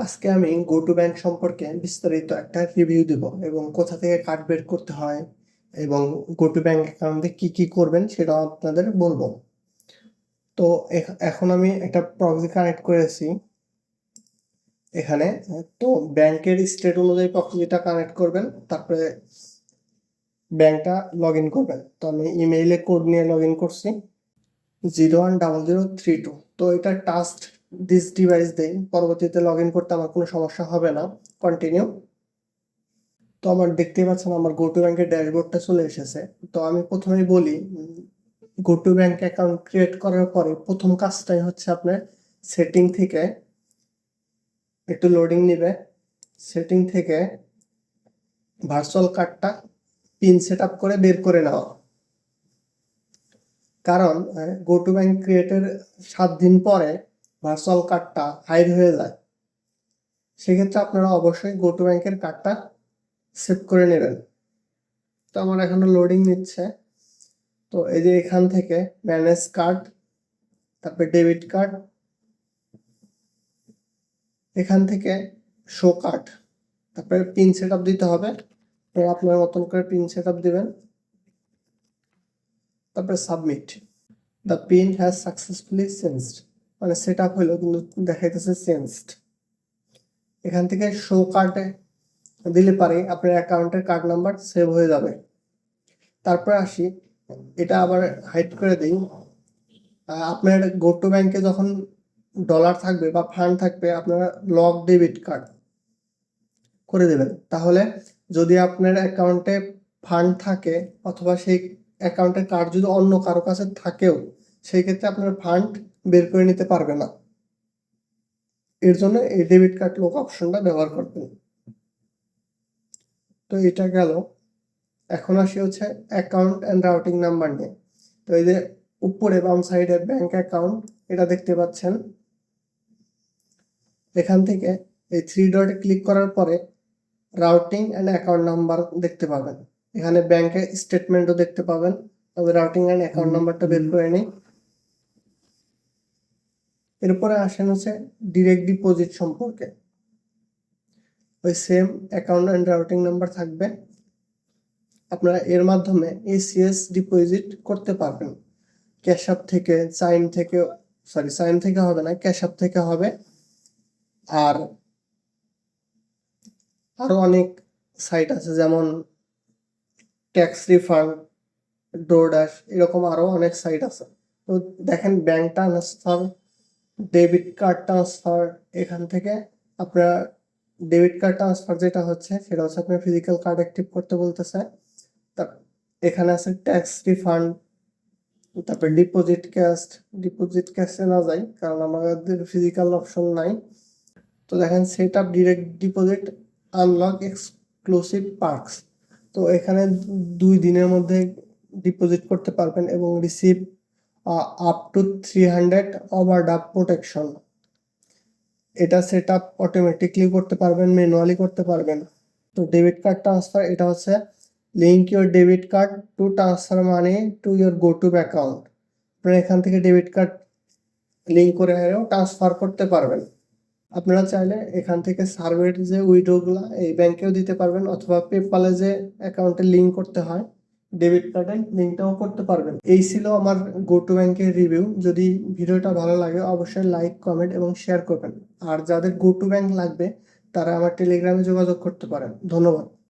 আজকে আমি go to bank সম্পর্কে বিস্তারিত একটা রিভিউ দিব এবং কোথা থেকে কার্ড বের করতে হয় এবং গো টু ব্যাংক অ্যাকাউন্টে কি করবেন সেটাও আপনাদের বলবো। তো এখন আমি একটা প্রক্সি কানেক্ট করেছি এখানে। তো ব্যাংকের স্টেট অনুযায়ী প্রক্সিটা কানেক্ট করবেন, তারপরে ব্যাংকটা লগ ইন করবেন। তো আমি ইমেইলে কোড নিয়ে লগ ইন করছি 010032। তো এটা টাস্ট দিস ডিভাইস দেই, পরবর্তীতে লগ ইন করতে আমার কোনো সমস্যা হবে না। কন্টিনিউ। তো আমার দেখতেই পাচ্ছেন আমার গো টু ব্যাংকের ড্যাশবোর্ডটা চলে এসেছে। তো আমি প্রথমেই বলি, go to bank account create করার পরে প্রথম কাজটাই হচ্ছে আপনার সেটিং থেকে একটু লোডিং নেবে। সেটিং থেকে ভার্চুয়াল কার্ডটা পিন সেট আপ করে বের করে নেওয়া। কারণ গো টু ব্যাংক ক্রিয়েটের 7 দিন পরে ভার্চুয়াল কার্ডটা হাইড হয়ে যায়। সেক্ষেত্রে আপনারা অবশ্যই গো টু ব্যাংকের কার্ডটা সেভ করে নেবেন। তো আমার এখনো লোডিং নিচ্ছে। তো এই যে এখান থেকে ম্যানেজ কার্ড, তারপরে ডেবিট কার্ড, এখান থেকে শো কার্ড, তারপরে পিন সেট আপ দিতে হবে। আপনার মতন করে পিন সেট আপ দিবেন, তারপরে submit. The pin has successfully changed, মানে সেট আপ হলো কিন্তু দেখাইতেছে চেঞ্জড। এখান থেকে শো কার্ডে দিলে পারে আপনার অ্যাকাউন্টের কার্ড নাম্বার সেভ হয়ে যাবে। তারপরে আসি, এটা আবার হাইড করে দিই। আপনার গো টু ব্যাংকে যখন ডলার থাকবে বা ফান্ড থাকবে, আপনারা লক ডেবিট কার্ড করে দেবেন। তাহলে যদি আপনার অ্যাকাউন্টে ফান্ড থাকে অথবা সেই অ্যাকাউন্টের কার্ড যদি অন্য কারো কাছে থাকেও, সেই ক্ষেত্রে আপনার ফান্ড বের করে নিতে পারবে না। এর জন্য এই ডেবিট কার্ড লক অপশনটা ব্যবহার করবেন। তো এটা গেল। এখন আসি হচ্ছে অ্যাকাউন্ট অ্যান্ড রাউটিং নাম্বার নিয়ে। তো এই যে উপরে বাম সাইডে ব্যাংক অ্যাকাউন্ট, এটা দেখতে পাচ্ছেন। এখান থেকে এই 3 ডটে ক্লিক করার পরে রাউটিং অ্যান্ড অ্যাকাউন্ট নাম্বার দেখতে পাবেন। এখানে ব্যাংকের স্টেটমেন্টও দেখতে পাবেন। তবে রাউটিং অ্যান্ড অ্যাকাউন্ট নাম্বারটা বের করে নিই। এরপরে আসেন হচ্ছে ডিরেক্ট ডিপোজিট সম্পর্কে। ওই same account and routing number থাকবে। আপনারা এর মাধ্যমে এসিএস ডিপোজিট করতে পারবেন। ক্যাশ আপ থেকে, সাইন থেকে, সাইন থেকে হবে না, ক্যাশ আপ থেকে হবে। আর আরো অনেক সাইট আছে, যেমন ট্যাক্স রিফান্ড, ডোরড্যাশ, এরকম আরো অনেক সাইট আছে। তো দেখেন bank transfer, debit card transfer, এখান থেকে আপনার ডেবিট কার্ড ট্রান্সফার যেটা হচ্ছে সেটা হচ্ছে আপনার ফিজিক্যাল কার্ড অ্যাক্টিভ করতে বলতেছে। তা এখানে আছে ট্যাক্স রিফান্ড, তারপরে ডিপোজিট ক্যাশে না যাই কারণ আমাদের ফিজিক্যাল অপশন নাই। তো দেখেন set up direct deposit, unlock exclusive parks. তো এখানে 2 দিনের মধ্যে ডিপোজিট করতে পারবেন এবং receive up to 300 overdraft protection. এটা সেট আপ অটোমেটিকলি করতে পারবেন, ম্যানুয়ালি করতে পারবেন। তো ডেবিট কার্ড ট্রান্সফার, এটা হচ্ছে link your debit card to transfer money to your go to account. আপনারা এখান থেকে ডেবিট কার্ড লিঙ্ক করে ট্রান্সফার করতে পারবেন। আপনারা চাইলে এখান থেকে সার্ভের যে উইড্রোগুলো এই ব্যাংকেও দিতে পারবেন, অথবা পেপালে যে অ্যাকাউন্টে লিঙ্ক করতে হয় ডেবিট কার্ডে লিঙ্কটাও করতে পারবেন। এই ছিল আমার গো টু ব্যাংকের রিভিউ। যদি ভিডিওটা ভালো লাগে অবশ্যই লাইক, কমেন্ট এবং শেয়ার করবেন। আর যাদের গো টু ব্যাংক লাগবে তারা আমার টেলিগ্রামে যোগাযোগ করতে পারেন। ধন্যবাদ।